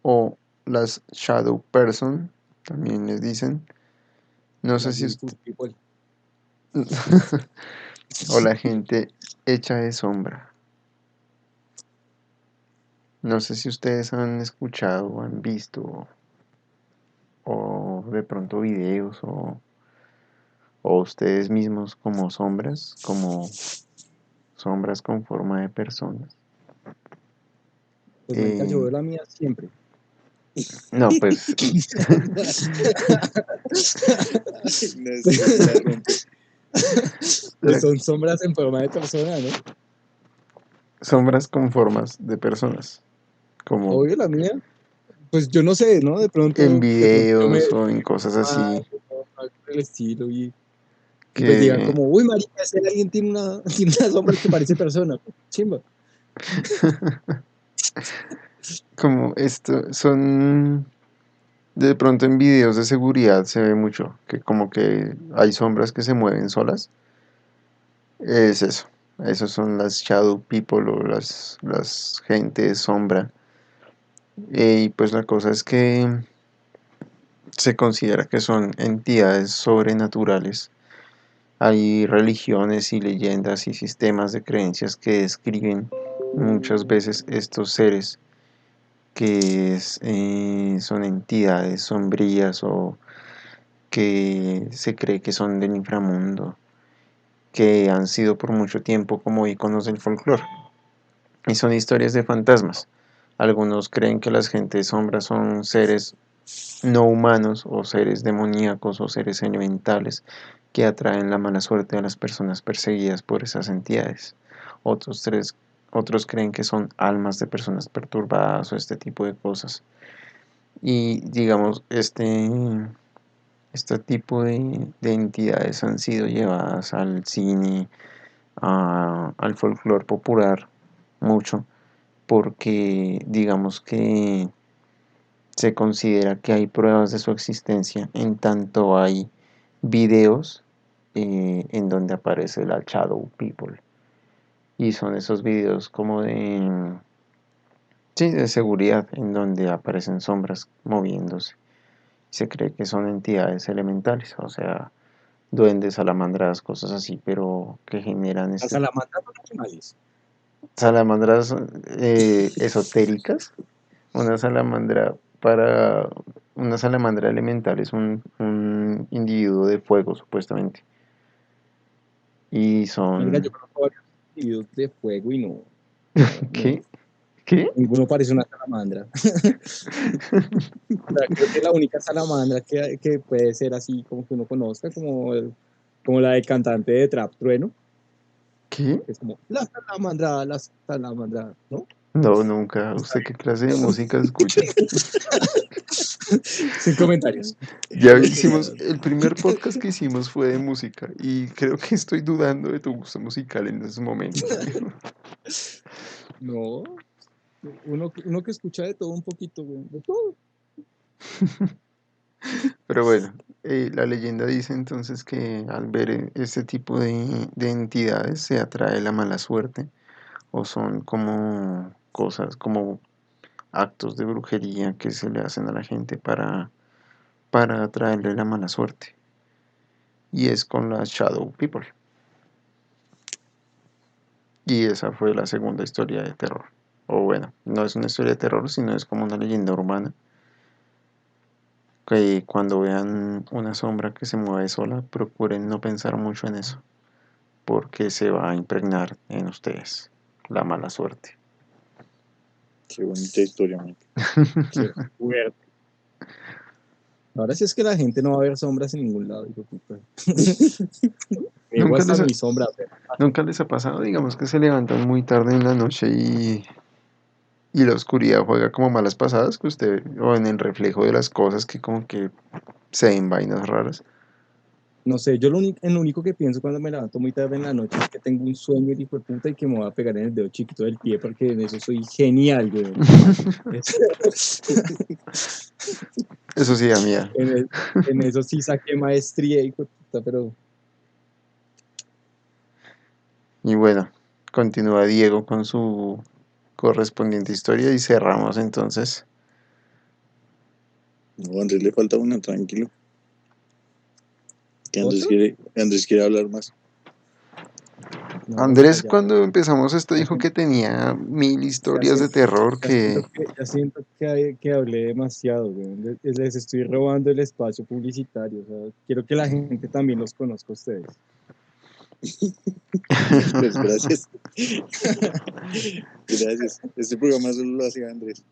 o las shadow person, también les dicen. No sé Las si beautiful usted... people. o la gente hecha de sombra. No sé si ustedes han escuchado o han visto o de pronto videos o ustedes mismos como sombras con forma de personas. Pues marica, yo Eh, veo la mía siempre. no, pues No se le interrumpe. Pues son sombras en forma de persona, ¿no? sombras con formas de personas, como Obvio, la mía. Pues yo no sé, ¿no? en De pronto yo me videos o en cosas así algo por el estilo y pues digan que como, uy, marica, ese alguien tiene tiene una sombra que parece persona. Chimba. como esto son de pronto en videos de seguridad se ve mucho que como que hay sombras que se mueven solas. Es eso. Esos son las shadow people o las gente de sombra. Y pues la cosa es que se considera que son entidades sobrenaturales. Hay religiones y leyendas y sistemas de creencias que describen muchas veces estos seres son entidades sombrías o que se cree que son del inframundo, que han sido por mucho tiempo como iconos del folclore. Y son historias de fantasmas. Algunos creen que las gentes sombras son seres no humanos o seres demoníacos o seres elementales que atraen la mala suerte a las personas perseguidas por esas entidades. Otros, tres, otros creen que son almas de personas perturbadas o este tipo de cosas. Y digamos, este tipo de entidades han sido llevadas al cine, al folclore popular mucho, porque digamos que se considera que hay pruebas de su existencia en tanto hay videos en donde aparece la Shadow People. Y son esos videos como sí, de seguridad, en donde aparecen sombras moviéndose. Se cree que son entidades elementales, o sea, duendes, salamandras, cosas así, pero que generan Las salamandras son animales. salamandras esotéricas. Una salamandra para una salamandra elemental es un individuo de fuego, supuestamente. Y Marica, yo son... conozco varios individuos de fuego y no, ¿Qué? ¿Qué? ninguno parece una salamandra. O sea, creo que la única salamandra que puede ser así como que uno conozca, como la del cantante de Trap Trueno, ¿Qué? que es como la salamandra, ¿no? No, nunca. ¿Usted qué clase de música escucha? Sin comentarios. Ya Solo hicimos, quería. el primer podcast que hicimos fue de música y creo que estoy dudando de tu gusto musical en esos momentos, amigo. No, uno que escucha de todo un poquito, güey, de todo. Pero bueno, la leyenda dice entonces que al ver este tipo de entidades se atrae la mala suerte o son como cosas, como actos de brujería que se le hacen a la gente para atraerle la mala suerte. Y es con las Shadow People. Y esa fue la segunda historia de terror. O bueno, no es una historia de terror, sino es como una leyenda urbana. Que cuando vean una sombra que se mueve sola, procuren no pensar mucho en eso, porque se va a impregnar en ustedes la mala suerte. Qué bonita historia, man. Qué fuerte. Ahora sí es que la gente no va a ver sombras en ningún lado, hijo de puta. Me ¿Nunca hasta les ha, mi sombra, pero nunca les ha pasado, digamos, que se levantan muy tarde en la noche y la oscuridad juega como malas pasadas, que usted, o en el reflejo de las cosas que como que se ven vainas raras? no sé, yo en lo único que pienso cuando me levanto muy tarde en la noche es que tengo un sueño, el hijo de puta, y que me voy a pegar en el dedo chiquito del pie, porque en eso soy genial, güey. Eso sí da miedo. En, en eso sí saqué maestría, hijo de puta, pero Y bueno, continúa Diego con su correspondiente historia y cerramos entonces No, a Andrés le falta una, tranquilo. Que ¿Otro? Andrés quiere hablar más. No, Andrés, ya, cuando empezamos esto, ya dijo que tenía 1000 ya historias de siento, terror ya siento que hablé demasiado, weón. Les estoy robando el espacio publicitario. O sea, quiero que la gente también los conozca a ustedes. Pues gracias. Gracias. Este programa solo lo hacía Andrés.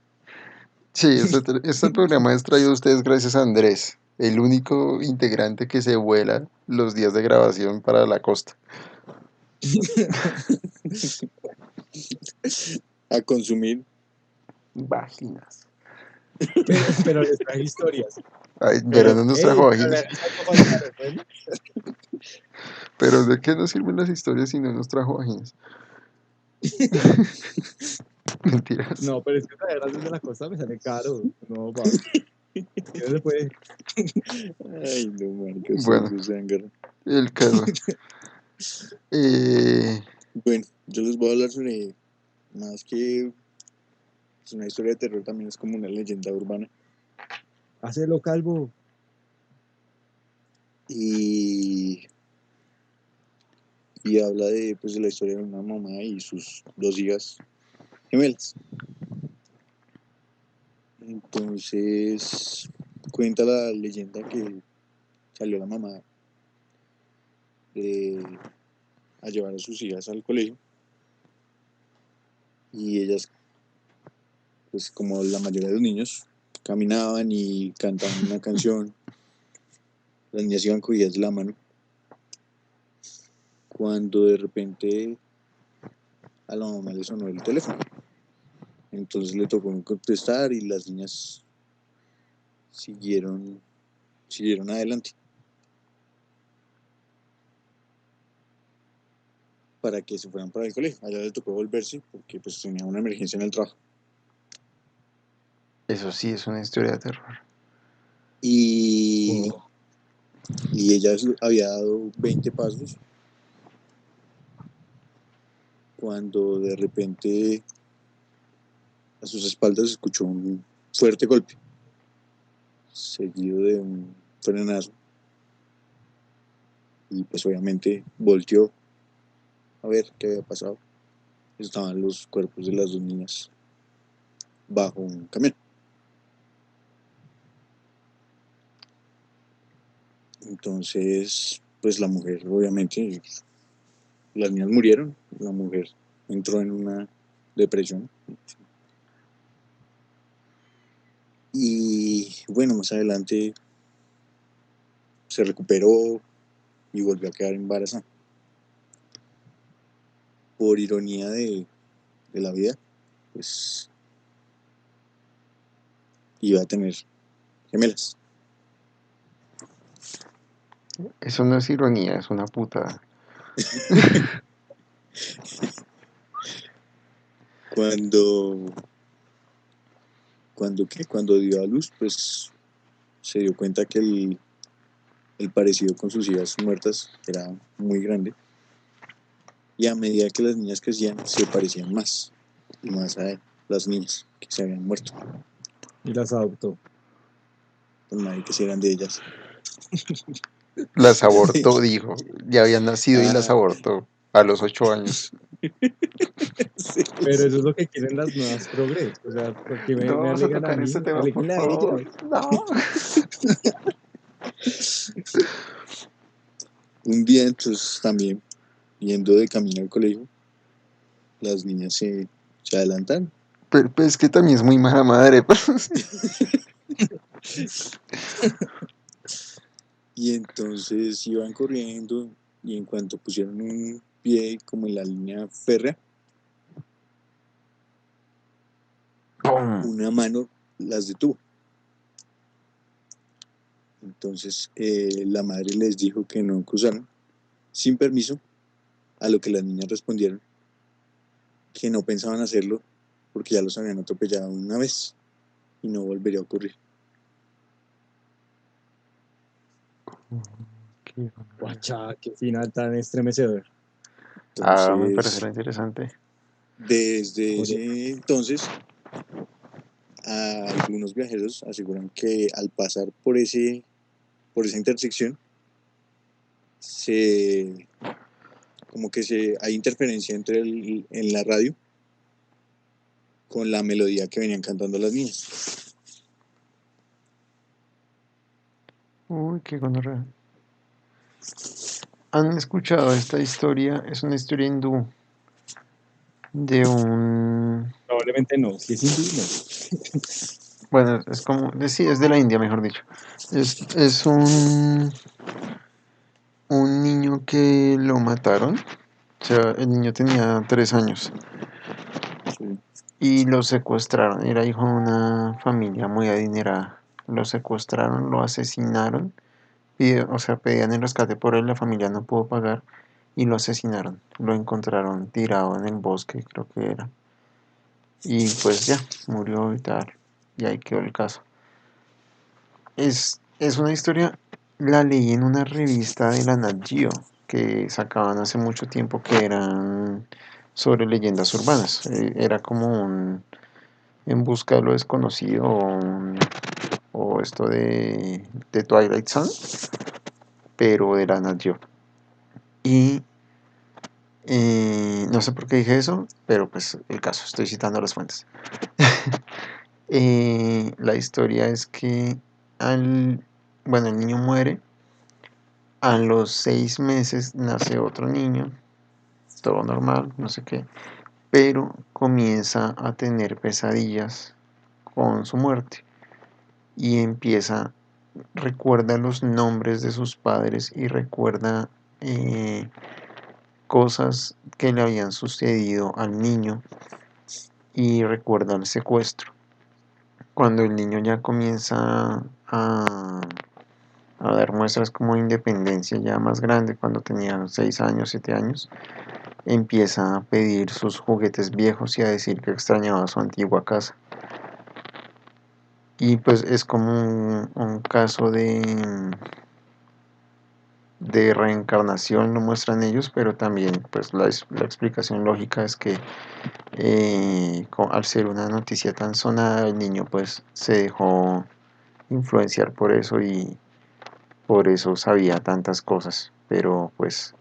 Sí, este programa es traído a ustedes gracias a Andrés, el único integrante que se vuela los días de grabación para la costa. A consumir. Vaginas. Pero les traje historias. Ay, pero no nos trajo Pero vaginas. la risa no faltaron, bueno. Pero ¿de qué nos sirven las historias si no nos trajo vaginas? Mentiras. No, pero es que traerlas desde la costa me sale caro. No, va. ¿Qué se puede? Ay, no, marica, Bueno, ustedes se agarran. el caso. Bueno, yo les voy a hablar sobre más que es una historia de terror, también es como una leyenda urbana. Hacelo calvo. Y, y habla de, pues, de la historia de una mamá y sus 2 hijas gemelas. Entonces, cuenta la leyenda que salió la mamá a llevar a sus hijas al colegio y ellas, pues como la mayoría de los niños, caminaban y cantaban una canción. Las niñas iban cogidas de la mano cuando de repente a la mamá le sonó el teléfono. Entonces le tocó contestar y las niñas siguieron adelante para que se fueran para el colegio. Allá le tocó volverse porque pues tenía una emergencia en el trabajo. Eso sí es una historia de terror. Y ella había dado 20 pasos cuando de repente a sus espaldas escuchó un fuerte golpe, seguido de un frenazo. Y pues obviamente volteó a ver qué había pasado. Estaban los cuerpos de las 2 niñas bajo un camión. Entonces, pues la mujer, obviamente, las niñas murieron, la mujer entró en una depresión. Y bueno, más adelante se recuperó y volvió a quedar embarazada. Por ironía de la vida, pues iba a tener gemelas. Eso no es ironía, es una putada. Cuando dio a luz, pues se dio cuenta que el parecido con sus hijas muertas era muy grande. Y a medida que las niñas crecían, se parecían más y más a las niñas que se habían muerto. Y las adoptó. Pues nadie que eran de ellas. Las abortó, dijo. Ya habían nacido y las Ah, abortó a los 8 años. sí, Pero eso es lo que quieren las nuevas progres. O sea, ¿por qué No me vamos a alegan a tocar este mí? tema, por Aléguenle a favor. ellas. No. Un día entonces también, yendo de camino al colegio, las niñas se adelantan. Pero pues, es que también es muy mala madre. Y entonces iban corriendo y en cuanto pusieron un pie como en la línea férrea, ¡Pum! una mano las detuvo. Entonces la madre les dijo que no cruzaran sin permiso, a lo que las niñas respondieron que no pensaban hacerlo porque ya los habían atropellado una vez y no volvería a ocurrir. Guacha, qué final tan estremecedor. Me Entonces, parecerá interesante. desde Oye, ese entonces algunos viajeros aseguran que al pasar por esa intersección, como que hay interferencia en la radio con la melodía que venían cantando las niñas. Uy, qué gonorrea. ¿Han escuchado esta historia? Es una historia hindú de un... Probablemente no, si es hindú, no. Bueno, es como... Sí, es de la India, mejor dicho. Es un niño que lo mataron. O sea, el niño tenía 3 años Sí. y lo secuestraron. Era hijo de una familia muy adinerada. Lo secuestraron, lo asesinaron. O sea, pedían el rescate por él, la familia no pudo pagar y lo asesinaron. Lo encontraron tirado en el bosque, creo que era. Y pues ya, murió y tal. Y ahí quedó el caso. Es una historia, la leí en una revista de la Nat Geo que sacaban hace mucho tiempo que eran sobre leyendas urbanas. Era como un En busca de lo desconocido o esto de Twilight Zone, pero de la Nat Geo. Y no sé por qué dije eso, pero pues el caso, estoy citando las fuentes. La historia es que bueno, el niño muere, a los 6 meses nace otro niño, todo normal, no sé qué, pero comienza a tener pesadillas con su muerte y recuerda los nombres de sus padres y recuerda cosas que le habían sucedido al niño y recuerda el secuestro. Cuando el niño ya comienza a dar muestras como de independencia ya más grande, cuando tenía 6 años, 7 años, empieza a pedir sus juguetes viejos y a decir que extrañaba su antigua casa. Y pues es como un caso de reencarnación, lo muestran ellos, pero también pues la explicación lógica es que al ser una noticia tan sonada, el niño pues se dejó influenciar por eso y por eso sabía tantas cosas, pero pues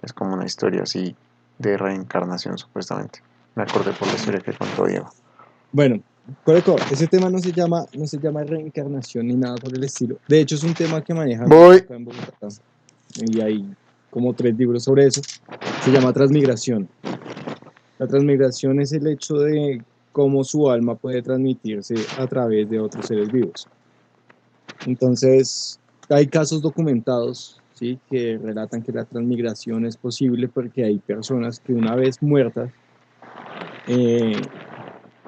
es como una historia así de reencarnación supuestamente. Me acordé por la historia que contó Diego. Bueno, Coreco, ese tema no se llama reencarnación ni nada por el estilo. De hecho, es un tema que manejan Voy. acá en Bogotá. Y hay como 3 libros sobre eso. Se llama transmigración. La transmigración es el hecho de cómo su alma puede transmitirse a través de otros seres vivos. Entonces, hay casos documentados, ¿sí?, que relatan que la transmigración es posible porque hay personas que una vez muertas,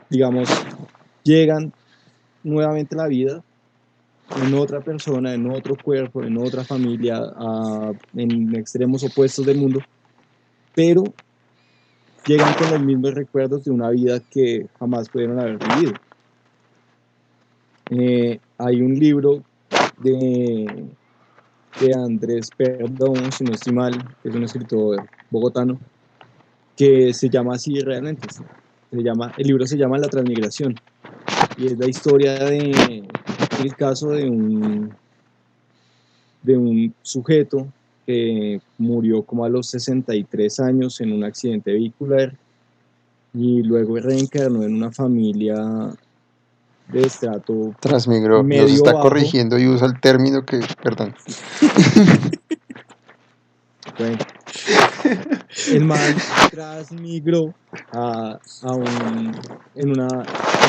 digamos, llegan nuevamente a la vida en otra persona, en otro cuerpo, en otra familia, en extremos opuestos del mundo, pero llegan con los mismos recuerdos de una vida que jamás pudieron haber vivido. Hay un libro de Andrés Perdón, si no estoy mal, que es un escritor bogotano, que se llama así realmente. El libro se llama La Transmigración y es la historia del caso de un sujeto que murió como a los 63 años en un accidente vehicular y luego reencarnó en una familia de estrato Transmigró, nos medio está bajo. corrigiendo y usa el término que, perdón. Bueno, el man transmigró en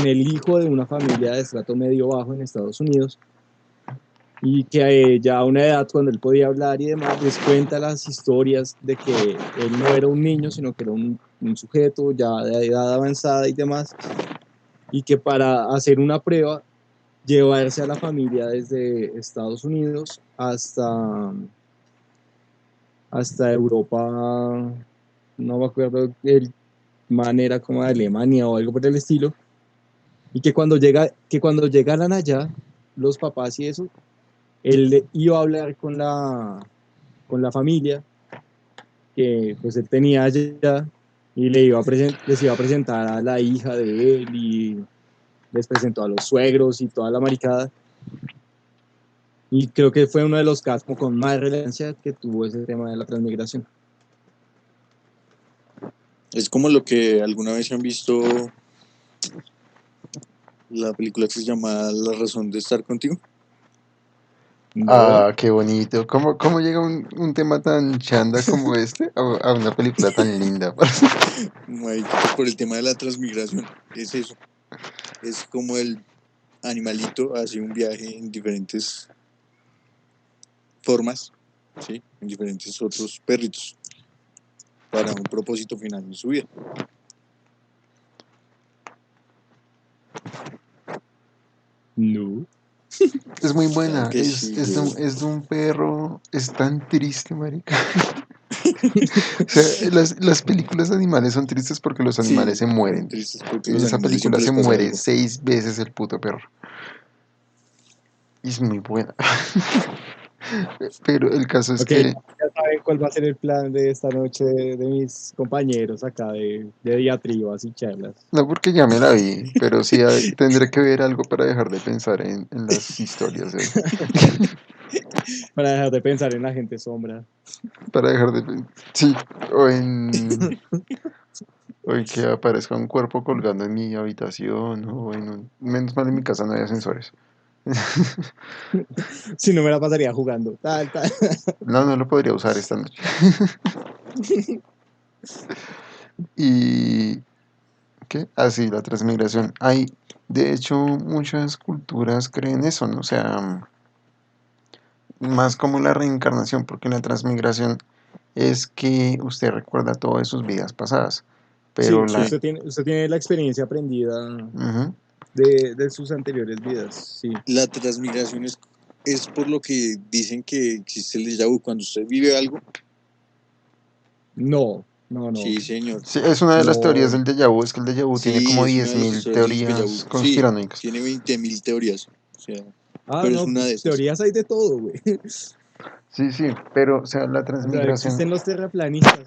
el hijo de una familia de estrato medio bajo en Estados Unidos y que ya a una edad cuando él podía hablar y demás, les cuenta las historias de que él no era un niño, sino que era un sujeto ya de edad avanzada y demás, y que para hacer una prueba, llevarse a la familia desde Estados Unidos hasta Europa, no me acuerdo el manera como de Alemania o algo por el estilo, y que cuando llegaran allá, los papás y eso, él iba a hablar con la familia que pues él tenía allá y les iba a presentar a la hija de él les presentó a los suegros y toda la maricada. Y creo que fue uno de los casos con más relevancia que tuvo ese tema de la transmigración. Es como lo que alguna vez han visto la película que se llama La razón de estar contigo. No, Ah, qué bonito. ¿Cómo llega un tema tan chanda como este a una película tan linda? Pues por el tema de la transmigración, es eso. Es como el animalito hace un viaje en diferentes formas, ¿sí? En diferentes otros perritos, para un propósito final en su vida. no. Es muy buena. Claro que Es, sí, es, de un, güey. es de un perro. Es tan triste, marica. O sea, las películas de animales son tristes porque los animales Sí, se son mueren. tristes porque a En los esa animales película siempre se les pasa muere algo. 6 veces el puto perro. Y es muy buena. Pero el caso es Ok, que... ya saben cuál va a ser el plan de esta noche de mis compañeros acá de diatribas y charlas. No porque ya me la vi, pero sí tendré que ver algo para dejar de pensar en las historias de hoy. Para dejar de pensar en la gente sombra. Para dejar de... Sí, o en que aparezca un cuerpo colgando en mi habitación, o en un... Menos mal en mi casa no hay ascensores. Si no me la pasaría jugando. Tal, tal. No, no lo podría usar esta noche. Y... ¿Qué? Ah, sí, la transmigración. Hay, de hecho, muchas culturas creen eso, ¿no? O sea, más como la reencarnación, porque la transmigración es que usted recuerda todas sus vidas pasadas, pero Sí, Sí, usted tiene la experiencia aprendida ujú, de sus anteriores vidas. Sí. la transmigración es por lo que dicen que existe el déjà vu. Cuando usted vive algo, No, no, no. sí, señor. sí, es una de las teorías No, del déjà vu, es que el déjà vu tiene Sí, como es una diez de las mil historias del déjà vu. teorías Sí, conspiranoicas. tiene 20.000 teorías. O sea, ah, pero es no, una de pues esas. teorías hay de todo, güey. Sí, sí, pero, o sea, la O sea, transmigración, existen los terraplanistas,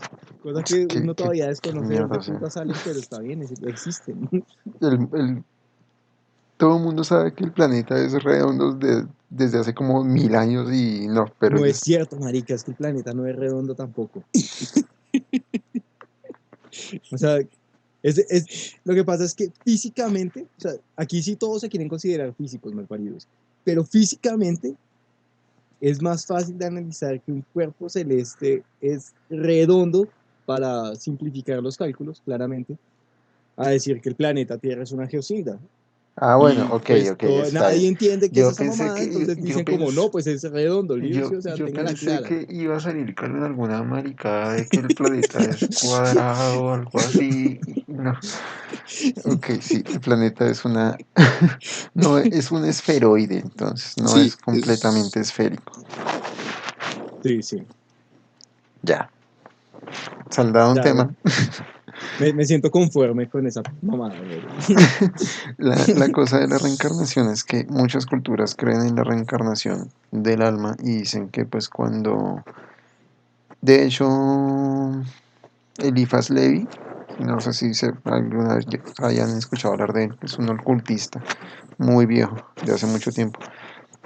cosa que ¿qué, uno qué, todavía qué desconoce de mierda, dónde o sea, puta salen, pero está bien, existen. todo el mundo sabe que el planeta es redondo desde hace como 1000 años y no, pero No es cierto, marica, es que el planeta no es redondo tampoco. O sea, lo que pasa es que físicamente, o sea, aquí sí todos se quieren considerar físicos, malparidos, pero físicamente es más fácil de analizar que un cuerpo celeste es redondo para simplificar los cálculos, claramente, a decir que el planeta Tierra es una geocinda. ah, bueno, Y ok, pues ok, está nadie bien. entiende qué es Yo esa pensé mamada, que, entonces yo dicen como, pensé, no, pues es redondo, ¿sí? O sea, yo tenga la pensé clara. que iba a salir con alguna maricada de que el planeta es cuadrado o algo así. Y no, ok, sí, el planeta es una, no, es un esferoide, entonces no Sí, es completamente esférico. Sí, sí. Ya, saldado un Ya, tema. me siento conforme con esa mamada, güey. La cosa de la reencarnación es que muchas culturas creen en la reencarnación del alma y dicen que pues cuando, de hecho, Eliphas Levi, no sé si alguna vez hayan escuchado hablar de él, es un ocultista muy viejo, de hace mucho tiempo,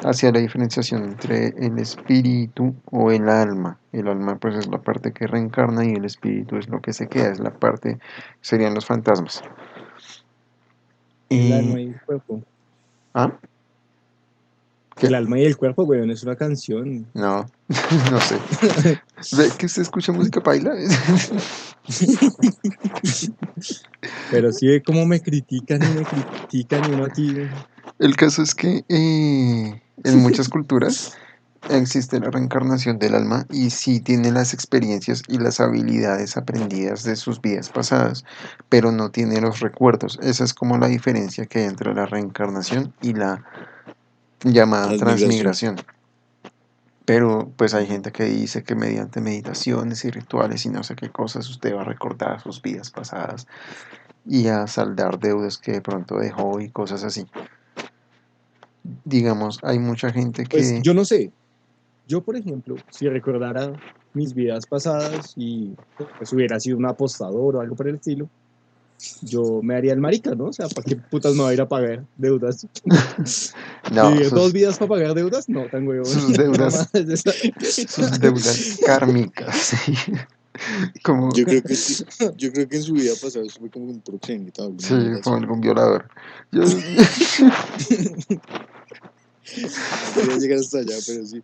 hacía la diferenciación entre el espíritu o el alma. El alma pues es la parte que reencarna y el espíritu es lo que se queda, es la parte, serían los fantasmas. El Y, alma y el cuerpo. ¿ah? ¿Qué? El alma y el cuerpo, güey, es una canción. No, no sé. ¿Ve que usted escucha música paila? Pero sí ve cómo me critican y uno aquí. El caso es que en muchas culturas existe la reencarnación del alma y sí tiene las experiencias y las habilidades aprendidas de sus vidas pasadas, pero no tiene los recuerdos. Esa es como la diferencia que hay entre la reencarnación y la llamada transmigración. transmigración. Pero pues hay gente que dice que mediante meditaciones y rituales y no sé qué cosas usted va a recordar sus vidas pasadas y a saldar deudas que de pronto dejó y cosas así. Digamos, hay mucha gente Pues que... yo no sé. Yo, por ejemplo, si recordara mis vidas pasadas y pues hubiera sido un apostador o algo por el estilo, yo me haría el marica, ¿no? O sea, ¿para qué putas me voy a ir a pagar deudas? No, ¿Vivir 2 vidas para pagar deudas? No, tan huevón. sus deudas, Mamá, es esa. sus deudas kármicas, sí. Como, Yo creo que sí, yo creo que en su vida pasada fue como un proxeneta o alguna sí, mierda como así. algún violador. Yo, Quería llegar hasta allá, pero sí.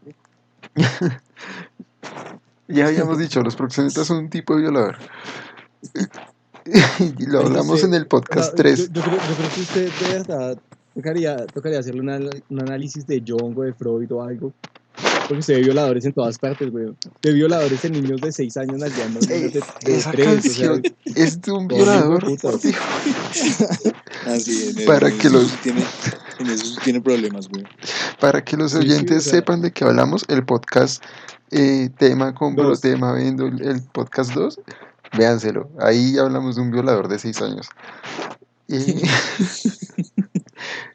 ya habíamos dicho, los proxenetas son un tipo de violador. Y lo Es que hablamos en usted, el o sea, podcast yo 3. creo que usted de verdad tocaría hacerle un análisis de Jung o de Freud o algo, porque usted ve violadores en todas partes, güey. De violadores en niños de 6 años nalgueando niños de Esa 3, o sea, canción es de un todos violador, por hijueputas. Dios. Ah, sí, Para que los, en eso sí tiene problemas, güey. para que los Sí, sí, o oyentes sea, sepan de qué hablamos, el podcast tema compro, 2. tema vendo, el podcast 2, véanselo. Ahí hablamos de un violador de 6 años. Eh,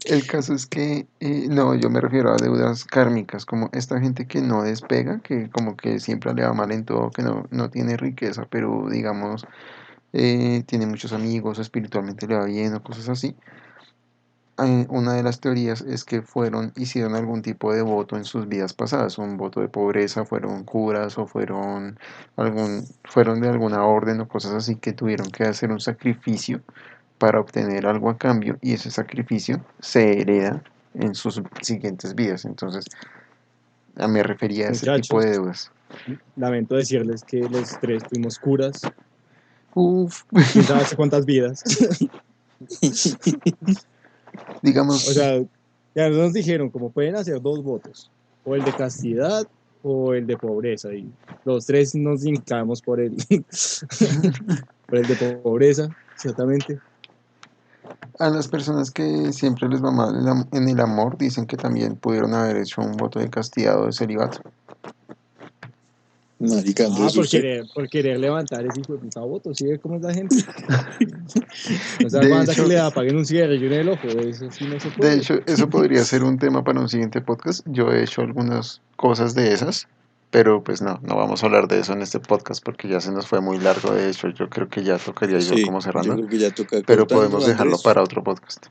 el caso es que, no, yo me refiero a deudas kármicas, como esta gente que no despega, que como que siempre le va mal en todo, que no tiene riqueza, pero digamos, tiene muchos amigos, espiritualmente le va bien o cosas así. Una de las teorías es que hicieron algún tipo de voto en sus vidas pasadas, un voto de pobreza, fueron curas o fueron de alguna orden o cosas así que tuvieron que hacer un sacrificio para obtener algo a cambio y ese sacrificio se hereda en sus siguientes vidas. Entonces, me refería a ese tipo Muchachos, de deudas. lamento decirles que los 3 fuimos curas, Uf, quién sabe hace cuántas vidas. O digamos, sea, ya nos dijeron como pueden hacer 2 votos, o el de castidad o el de pobreza, y los 3 nos inclinamos por el, por el de pobreza, ciertamente. a las personas que siempre les va mal en el amor, dicen que también pudieron haber hecho un voto de castidad o de celibato. Marica, Andrés, usted. Por querer levantar ese hijo de puta voto, ¿sí ve cómo es la gente? No se De aguanta que hecho, le apaguen un cigarrillo en el ojo, eso sí no se de puede. hecho, eso podría ser un tema para un siguiente podcast. Yo he hecho algunas cosas de esas, pero pues no vamos a hablar de eso en este podcast porque ya se nos fue muy largo. De hecho, yo creo que ya tocaría ir Sí, como yo cerrando, creo que ya toca pero cortando. podemos dejarlo Andrés, para otro podcast.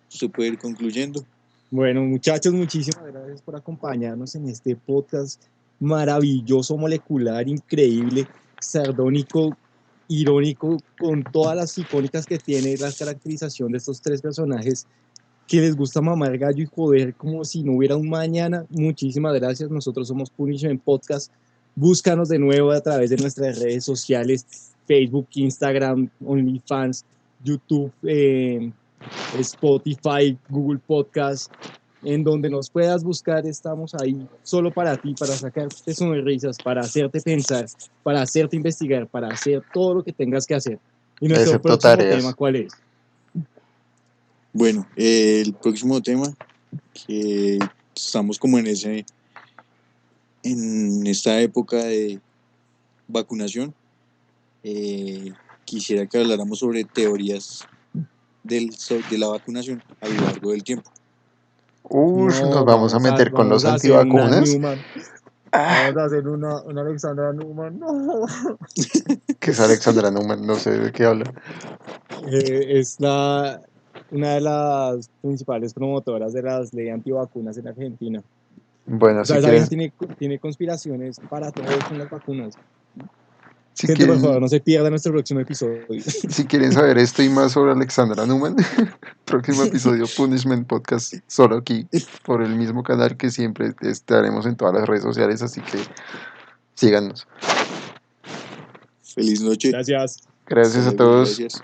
usted puede ir concluyendo. Bueno, muchachos, muchísimas gracias por acompañarnos en este podcast maravilloso, molecular, increíble, sardónico, irónico, con todas las icónicas que tiene la caracterización de estos 3 personajes que les gusta mamar gallo y joder como si no hubiera un mañana. Muchísimas gracias. Nosotros somos Punishment Podcast. Búscanos de nuevo a través de nuestras redes sociales, Facebook, Instagram, OnlyFans, YouTube, Spotify, Google Podcast, en donde nos puedas buscar, estamos ahí solo para ti, para sacarte sonrisas, para hacerte pensar, para hacerte investigar, para hacer todo lo que tengas que hacer. Y nuestro Excepto próximo tema, tareas. ¿cuál es? Bueno, el próximo tema, que estamos como en esta época de vacunación, quisiera que habláramos sobre teorías de la vacunación a lo largo del tiempo. Nos No, vamos a meter con vamos los a hacer una antivacunas. Newman. Ah, Vamos a hacer una Alexandra Newman. No. que es Alexandra Newman, no sé de qué habla. Es una de las principales promotoras de las leyes antivacunas en Argentina. Bueno, O sea, si esa vieja quieren, tiene conspiraciones para todo con las vacunas. si Gente, por favor, quieren, no se pierda nuestro próximo episodio. si quieren saber esto y más sobre Alexandra Newman, próximo episodio Punishment Podcast, solo aquí, por el mismo canal que siempre estaremos en todas las redes sociales, así que síganos. Feliz noche. Gracias. Hasta Gracias a luego. todos. Gracias.